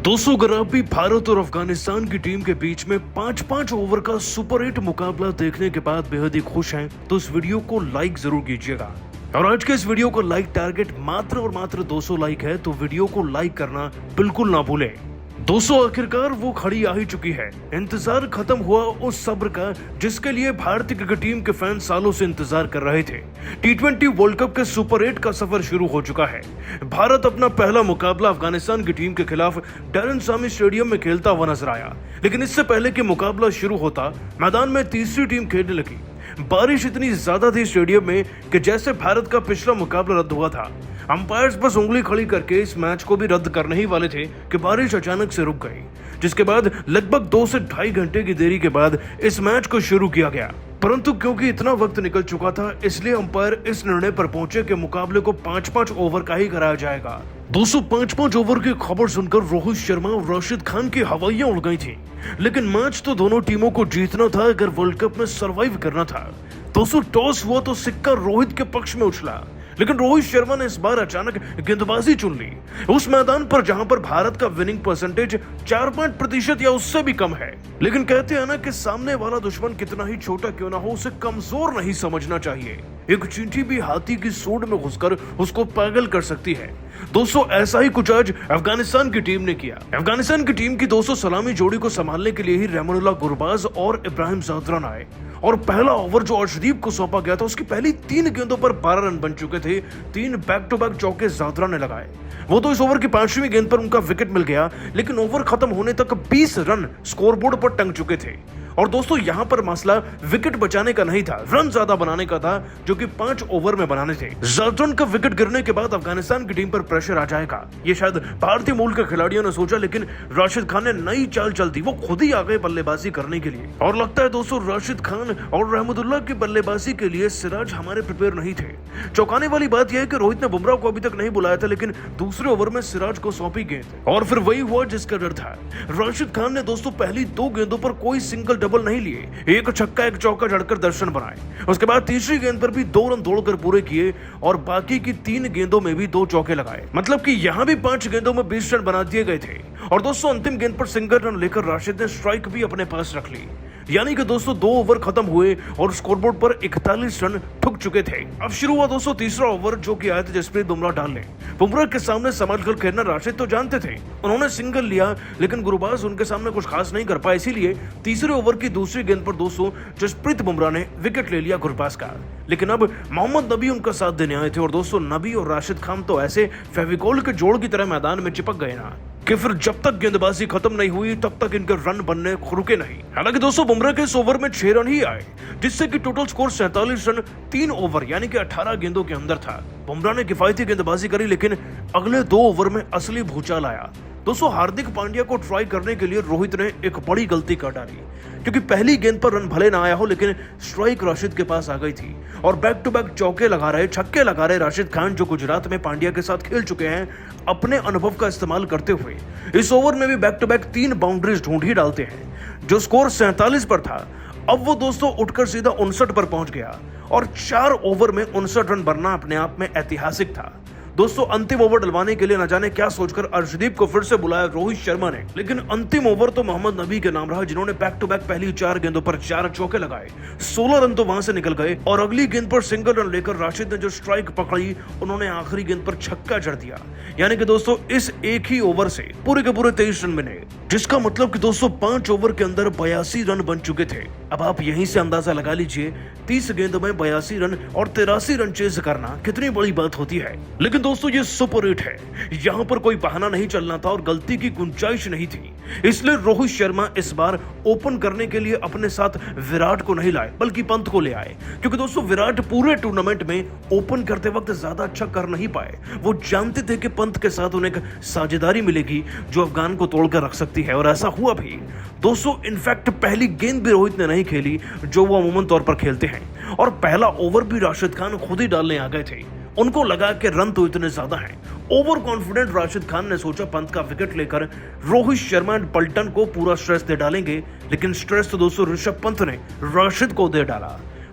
दोस्तों अगर आप भी भारत और अफगानिस्तान की टीम के बीच में 5-5 ओवर का सुपर हिट मुकाबला देखने के बाद बेहद ही खुश हैं तो इस वीडियो को लाइक जरूर कीजिएगा। और आज के इस वीडियो का लाइक टारगेट मात्र और मात्र 200 लाइक है, तो वीडियो को लाइक करना बिल्कुल ना भूलें। दोस्तों आखिरकार वो घड़ी आ ही चुकी है। इंतजार खत्म हुआ उस सब्र का जिसके लिए भारतीय क्रिकेट टीम के फैंस सालों से इंतजार कर रहे थे। टी20 वर्ल्ड कप के सुपर 8 का सफर शुरू हो चुका है। भारत अपना पहला मुकाबला अफगानिस्तान की टीम के खिलाफ डैरेन सामी स्टेडियम में खेलता हुआ नजर आया, लेकिन इससे पहले कि मुकाबला शुरू होता मैदान में तीसरी टीम खेलने लगी। बारिश इतनी ज्यादा थी स्टेडियम में कि जैसे भारत का पिछला मुकाबला रद्द हुआ था। अंपायर्स बस उंगली खड़ी करके इस मैच को भी रद्द करने ही वाले थे कि बारिश अचानक से रुक गई, जिसके बाद लगभग 2 से ढाई घंटे की देरी के बाद इस मैच को शुरू किया गया। परंतु क्योंकि इतना वक्त निकल चुका था, इसलिए अंपायर इस निर्णय पर पहुंचे कि मुकाबले को 5-5 ओवर का ही कराया जाएगा। 205 ओवर की खबर सुनकर रोहित शर्मा और राशिद खान की हवाइयां उड़ गई थी, लेकिन मैच तो दोनों टीमों को जीतना था अगर वर्ल्ड कप में सरवाइव करना था। 200 टॉस हुआ तो सिक्का रोहित के पक्ष में उछला, लेकिन रोहित शर्मा ने इस बार अचानक गेंदबाजी चुन ली उस मैदान पर जहां पर भारत का विनिंग परसेंटेज 4-5% या उससे भी कम है। लेकिन कहते हैं ना कि सामने वाला दुश्मन कितना ही छोटा क्यों ना हो, उसे कमजोर नहीं समझना चाहिए। एक चींटी भी हाथी की सूंड में घुसकर उसको पागल कर सकती है। दोस्तों ऐसा ही कुछ आज अफगानिस्तान की टीम ने किया। अफगानिस्तान की टीम की 200 सलामी जोड़ी को संभालने के लिए ही रहमानुल्लाह गुरबाज और इब्राहिम जादरान आए, और पहला ओवर जो अर्शदीप को सौंपा गया था उसकी पहली 3 गेंदों पर 12 रन बन चुके थे। 3 बैक टू बैक चौके जादरा ने लगाए। वो तो इस ओवर की 5वीं गेंद पर उनका विकेट मिल गया, लेकिन ओवर खत्म होने तक 20 रन स्कोरबोर्ड पर टंग चुके थे। और दोस्तों यहाँ पर मसला विकेट बचाने का नहीं था, रन ज्यादा बनाने का था, जो कि 5 ओवर में बनाने थे। जादरान का विकेट गिरने के बाद अफगानिस्तान की टीम पर प्रेशर आ जाएगा, ये शायद भारतीय मूल के खिलाड़ियों ने सोचा, लेकिन राशिद खान ने नई चाल चल दी। वो खुद ही आ गए बल्लेबाजी करने के लिए, और लगता है दोस्तों राशिद खान और रहमतुल्लाह की बल्लेबाजी के लिए सिराज हमारे प्रिपेयर नहीं थे। चौंकाने वाली बात यह है कि रोहित ने बुमराह को अभी तक नहीं बुलाया था, लेकिन दूसरे ओवर में सिराज को सौंपी गेंद, और फिर वही हुआ जिसका डर था। राशिद खान ने दोस्तों पहली 2 गेंदों पर कोई सिंगल डबल नहीं लिए, एक छक्का एक चौका जड़कर दर्शन बनाए। उसके बाद तीसरी गेंद पर भी 2 रन दौड़कर पूरे किए, और बाकी की 3 गेंदों में भी 2 चौके लगाए। मतलब कि यहां भी 5 गेंदों में 20 रन बना दिए गए थे। और दोस्तों अंतिम गेंद पर सिंगल रन लेकर राशिद ने स्ट्राइक भी अपने पास रख ली, यानी कि दोस्तों 2 ओवर खत्म हुए और स्कोरबोर्ड पर 41 रन ठुक चुके थे। अब शुरू हुआ दोस्तों तीसरा ओवर, जो कि आए थे जसप्रीत बुमराह डालने। बुमराह के सामने संभाल कर खेलना राशिद तो जानते थे, उन्होंने सिंगल लिया, लेकिन गुरबाज उनके सामने कुछ खास नहीं कर पाए। इसीलिए तीसरे ओवर की दूसरी गेंद पर दोस्तों जसप्रीत बुमराह ने विकेट ले लिया गुरबाज का। लेकिन अब मोहम्मद नबी उनका साथ देने आए थे, और दोस्तों नबी और राशिद खान तो ऐसे फेविकोल के जोड़ की तरह मैदान में चिपक गए ना कि फिर जब तक गेंदबाजी खत्म नहीं हुई तब तक इनके रन बनने रुके नहीं। हालांकि दोस्तों बुमराह के इस ओवर में 6 रन ही आए, जिससे कि टोटल स्कोर 47 रन 3 ओवर यानी कि 18 गेंदों के अंदर था। बुमराह ने किफायती गेंदबाजी करी, लेकिन अगले 2 ओवर में असली भूचाल आया। दोस्तों हार्दिक पांड्या को ट्राई करने के लिए रोहित ने एक बड़ी गलती कर डाली, क्योंकि पहली गेंद पर रन भले ना आया हो, लेकिन स्ट्राइक राशिद के पास आ गई थी, और बैक टू बैक चौके लगा रहे, छक्के लगा रहे राशिद खान, जो गुजरात में पांड्या के साथ खेल चुके हैं, अपने अनुभव का इस्तेमाल करते हुए इस ओवर में भी बैक टू बैक 3 बाउंड्रीज ढूंढ ही डालते हैं। जो स्कोर 47 पर था, अब वो दोस्तों उठकर सीधा 59 पर पहुंच गया, और 4 ओवर में 59 रन बनना अपने आप में ऐतिहासिक था। दोस्तों अंतिम ओवर डलवाने के लिए न जाने क्या सोचकर अर्शदीप को फिर से बुलाया रोहित शर्मा ने, लेकिन अंतिम ओवर तो मोहम्मद नबी के नाम रहा, जिन्होंने बैक टू बैक पहली 4 गेंदों पर 4 चौके लगाए। 16 रन तो वहां से निकल गए, और अगली गेंद पर सिंगल रन लेकर राशिद ने जो स्ट्राइक पकड़ी, उन्होंने आखिरी गेंद पर छक्का जड़ दिया। यानी कि दोस्तों इस एक ही ओवर से पूरे के पूरे 23 रन बने, जिसका मतलब कि दोस्तों 5 ओवर के अंदर 82 रन बन चुके थे। अब आप यहीं से अंदाजा लगा लीजिए 30 गेंदों में 82 रन और 83 रन चेज करना कितनी बड़ी बात होती है। लेकिन दोस्तों ये सुपर हिट है, यहाँ पर कोई बहाना नहीं चलना था और गलती की गुंजाइश नहीं थी। इसलिए रोहित शर्मा इस बार ओपन करने के लिए अपने साथ विराट को नहीं लाए, बल्कि पंत को ले आए, क्योंकि दोस्तों विराट पूरे टूर्नामेंट में ओपन करते वक्त ज्यादा अच्छा कर नहीं पाए। वो जानते थे कि पंत के साथ उन्हें एक साझेदारी मिलेगी जो अफगान को तोड़कर रख सकती है, और ऐसा हुआ भी। दोस्तों इनफैक्ट पहली गेंद भी रोहित ने नहीं खेली जो वो अमूमन तौर पर खेलते हैं, और पहला ओवर भी राशिद खान खुद ही डालने आ गए थे। उनको लगा कि रन तो इतने ज्यादा हैं। ओवर कॉन्फिडेंट राशिद खान ने सोचा पंत का विकेट लेकर रोहित शर्मा एंड पल्टन को पूरा स्ट्रेस दे डालेंगे, लेकिन स्ट्रेस तो दोस्तों ऋषभ पंत ने राशिद को दे डाला।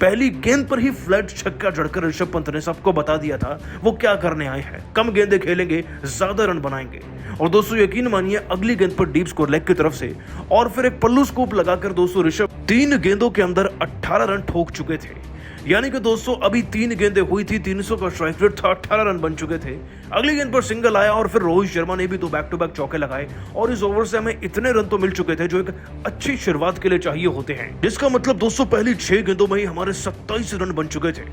पहली गेंद पर ही फ्लैट छक्का जड़कर ऋषभ पंत ने सबको बता दिया था वो क्या करने आए हैं। कम गेंदें खेलेंगे, ज्यादा रन बनाएंगे। और दोस्तों यकीन मानिए अगली गेंद पर डीप स्कोर लेग की तरफ से और फिर एक पल्लू स्कूप लगाकर दोस्तों ऋषभ 3 गेंदों के अंदर 18 रन ठोक चुके थे। यानी कि दोस्तों अभी 3 गेंदें हुई थी, 300 का स्ट्राइक रेट था, 18 रन बन चुके थे। अगली गेंद पर सिंगल आया और फिर रोहित शर्मा ने भी तो बैक टू बैक चौके लगाए और इस ओवर से हमें इतने रन तो मिल चुके थे जो एक अच्छी शुरुआत के लिए चाहिए होते हैं। जिसका मतलब दोस्तों पहली 6 गेंदों में ही हमारे 27 रन बन चुके थे।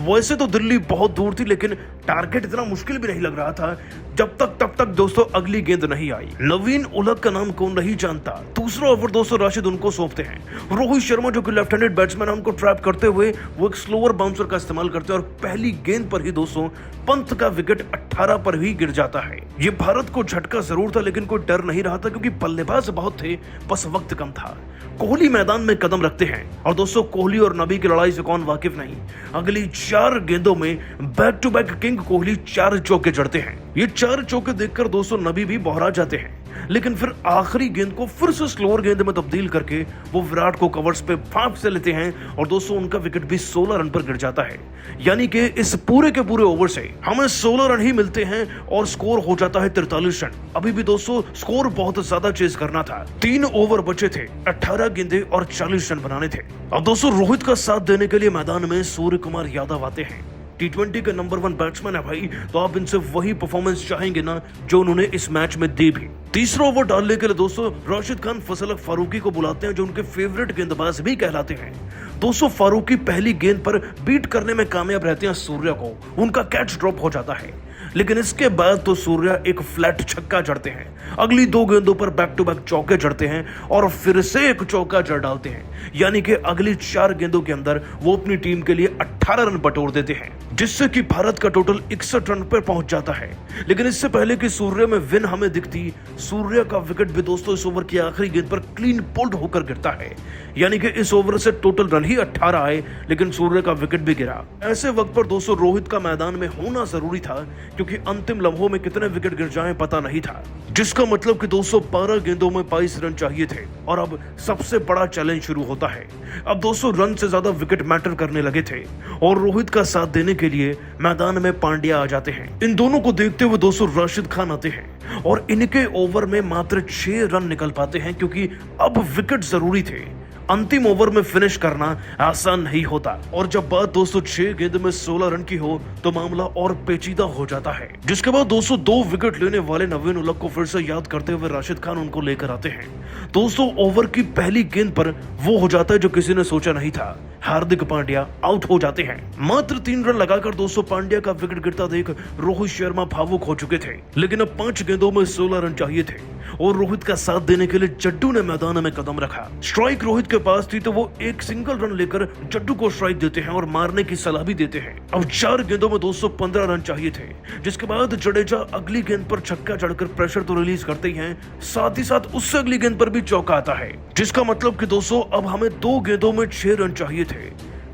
वैसे तो दिल्ली बहुत दूर थी लेकिन टारगेट इतना मुश्किल भी नहीं लग रहा था तब तक दोस्तों अगली गेंद नहीं आई। नवीन उलग का नाम कौन नहीं जानता। दूसरा ओवर दोस्तों राशिद उनको सौंपते हैं। रोहित शर्मा जो कि लेफ्ट हैंडेड बैट्समैन है उनको ट्रैप करते हुए वो एक स्लोअर बाउंसर का इस्तेमाल करते हैं और पहली गेंद पर ही दोस्तों पंत का विकेट 18 पर ही गिर जाता है। ये भारत को झटका जरूर था लेकिन कोई डर नहीं रहा था क्योंकि बल्लेबाज बहुत थे, बस वक्त कम था। कोहली मैदान में कदम रखते हैं और दोस्तों कोहली और नबी की लड़ाई से कौन वाकिफ नहीं। अगली 4 गेंदों में back to back king Kohli 4 चौके जड़ते हैं। ये 4 चौके देखकर दोस्तों नबी भी बौरा जाते हैं लेकिन फिर आखिरी गेंद को फिर से स्लोअर गेंद में तब्दील करके वो विराट को कवर्स पे फाप से लेते हैं और दोस्तों उनका विकेट भी 16 रन पर गिर जाता है। यानी कि इस पूरे के पूरे ओवर से हमें 16 रन ही मिलते हैं और स्कोर हो जाता है 43 रन। अभी भी दोस्तों स्कोर बहुत ज्यादा चेज करना था। 3 ओवर बचे थे, 18 गेंदें और 40 रन बनाने थे। अब दोस्तों रोहित का साथ देने के लिए मैदान में सूर्य कुमार यादव आते हैं। T20 के नंबर 1 बैट्समैन है भाई, तो आप इनसे वही परफॉर्मेंस चाहेंगे ना जो उन्होंने इस मैच में दी भी। तीसरा ओवर डालने के लिए दोस्तों राशिद खान फैसल फारूकी को बुलाते हैं जो उनके फेवरेट गेंदबाज भी कहलाते हैं। दोस्तों फारूकी पहली गेंद पर बीट करने में कामयाब रहते हैं सूर्या को, उनका कैच ड्रॉप हो जाता है लेकिन इसके बाद तो सूर्या एक फ्लैट छक्का जड़ते हैं। अगली 2 गेंदों पर बैक टू बैक चौके जड़ते हैं और फिर से एक चौका जड़ डालते हैं। यानी कि अगली 4 गेंदों के अंदर वो अपनी टीम के लिए 18 रन बटोर देते हैं जिससे कि भारत का टोटल 61 रन पर पहुंच जाता है। लेकिन इससे पहले कि सूर्या में विन हमें दिखती, सूर्या का विकेट भी दोस्तों इस ओवर की आखिरी गेंद पर क्लीन पुल्ड होकर गिरता है। यानी कि इस ओवर से टोटल रन ही 18 आए लेकिन सूर्य का विकेट भी गिरा। ऐसे वक्त पर दोस्तों रोहित का मैदान में होना जरूरी था क्योंकि अंतिम लम्हों में कितने विकेट गिर जाएं पता नहीं था। जिसका मतलब कि 212 गेंदों में 22 रन चाहिए थे और अब सबसे बड़ा चैलेंज शुरू होता है। अब 200 रन से ज्यादा विकेट मैटर करने लगे थे और रोहित का साथ देने के लिए मैदान में पांड्या आ जाते हैं। इन दोनों को देखते हुए दोस्तों राशिद खान आते हैं और इनके ओवर में मात्र 6 रन निकल पाते हैं क्योंकि अब विकेट जरूरी थे। अंतिम ओवर में फिनिश करना आसान नहीं होता और जब बात दोस्तों 6 गेंद में 16 रन की हो तो मामला और पेचीदा हो जाता है। जिसके बाद दोस्तों 2 विकेट लेने वाले नवीन उलग को फिर से याद करते हुए राशिद खान उनको लेकर आते हैं। दोस्तों ओवर की पहली गेंद पर वो हो जाता है जो किसी ने सोचा नहीं था, हार्दिक पांड्या आउट हो जाते हैं। मात्र 3 रन लगाकर दोस्तों पांड्या का विकेट गिरता देख रोहित शर्मा भावुक हो चुके थे लेकिन अब 5 गेंदों में 16 रन चाहिए थे और रोहित का साथ देने के लिए जड्डू ने मैदान में कदम रखा। स्ट्राइक रोहित के पास थी तो वो एक सिंगल रन लेकर जड्डू को स्ट्राइक देते हैं और मारने की सलाह भी देते हैं। अब 4 गेंदों में 215 रन चाहिए थे जिसके बाद जडेजा अगली गेंद पर छक्का जड़कर प्रेशर तो रिलीज करते ही हैं, साथ ही साथ उससे अगली गेंद पर भी चौका आता है। जिसका मतलब कि दोस्तों अब हमें 2 गेंदों में 6 रन चाहिए थे।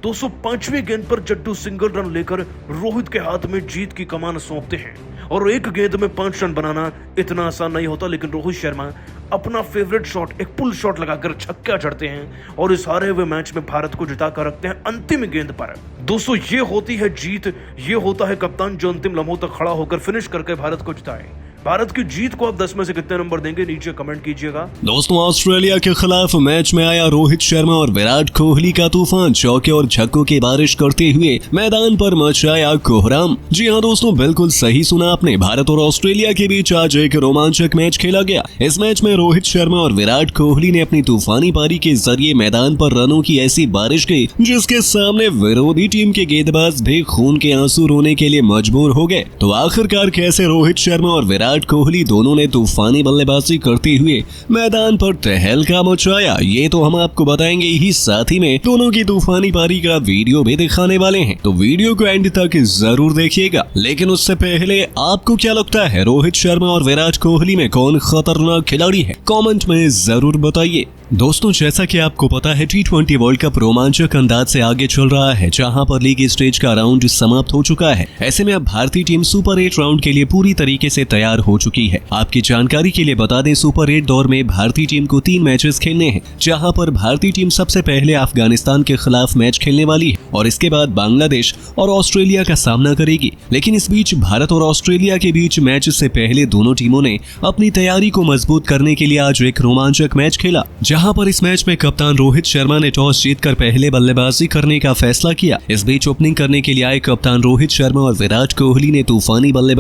205वीं गेंद पर जड्डू सिंगल रन लेकर रोहित के हाथ में जीत की कमान सौंपते हैं और एक गेंद में 5 रन बनाना इतना आसान नहीं होता लेकिन रोहित शर्मा अपना फेवरेट शॉट एक पुल शॉट लगाकर छक्का जड़ते हैं और इस हारे हुए मैच में भारत को जिता कर रखते हैं अंतिम गेंद पर। दोस्तों ये होती है जीत, ये होता है कप्तान जो अंतिम लम्हों तक खड़ा होकर फिनिश करके भारत को जिताए। भारत की जीत को आप 10 में से कितने नंबर देंगे नीचे कमेंट कीजिएगा। दोस्तों ऑस्ट्रेलिया के खिलाफ मैच में आया रोहित शर्मा और विराट कोहली का तूफान, चौके और छक्कों की बारिश करते हुए मैदान पर मचाया कोहराम। जी हां दोस्तों बिल्कुल सही सुना आपने, भारत और ऑस्ट्रेलिया के बीच आज एक रोमांचक मैच खेला गया। इस मैच में रोहित शर्मा और विराट कोहली ने अपनी तूफानी पारी के जरिए मैदान पर रनों की ऐसी बारिश की जिसके सामने विरोधी टीम के गेंदबाज भी खून के आंसू रोने के लिए मजबूर हो गए। तो आखिरकार कैसे रोहित शर्मा और विराट कोहली दोनों ने तूफानी बल्लेबाजी करते हुए मैदान पर तहलका मचाया, ये तो हम आपको बताएंगे ही, साथ ही में दोनों की तूफानी पारी का वीडियो भी दिखाने वाले हैं, तो वीडियो को एंड तक जरूर देखिएगा। लेकिन उससे पहले आपको क्या लगता है रोहित शर्मा और विराट कोहली में कौन खतरनाक खिलाड़ी है, कमेंट में जरूर बताइए। दोस्तों जैसा कि आपको पता है T20 वर्ल्ड कप रोमांचक अंदाज से आगे चल रहा है, जहां पर लीग स्टेज का राउंड समाप्त हो चुका है। ऐसे में अब भारतीय टीम सुपर 8 राउंड के लिए पूरी तरीके से तैयार हो चुकी है। आपकी जानकारी के लिए बता दें, सुपर 8 दौर में भारतीय टीम को 3 मैचेस खेलने हैं, जहां पर भारतीय टीम सबसे पहले अफगानिस्तान के खिलाफ मैच खेलने वाली है और इसके बाद बांग्लादेश और ऑस्ट्रेलिया का सामना करेगी। लेकिन इस बीच भारत और ऑस्ट्रेलिया के बीच मैच से पहले दोनों टीमों ने अपनी तैयारी को मजबूत करने के लिए आज एक रोमांचक मैच खेला, जहां पर इस मैच में कप्तान रोहित शर्मा ने टॉस जीतकर पहले बल्लेबाजी करने का फैसला किया। इस बीच ओपनिंग करने के लिए आए कप्तान रोहित शर्मा और विराट कोहली ने तूफानी बल्लेबाजी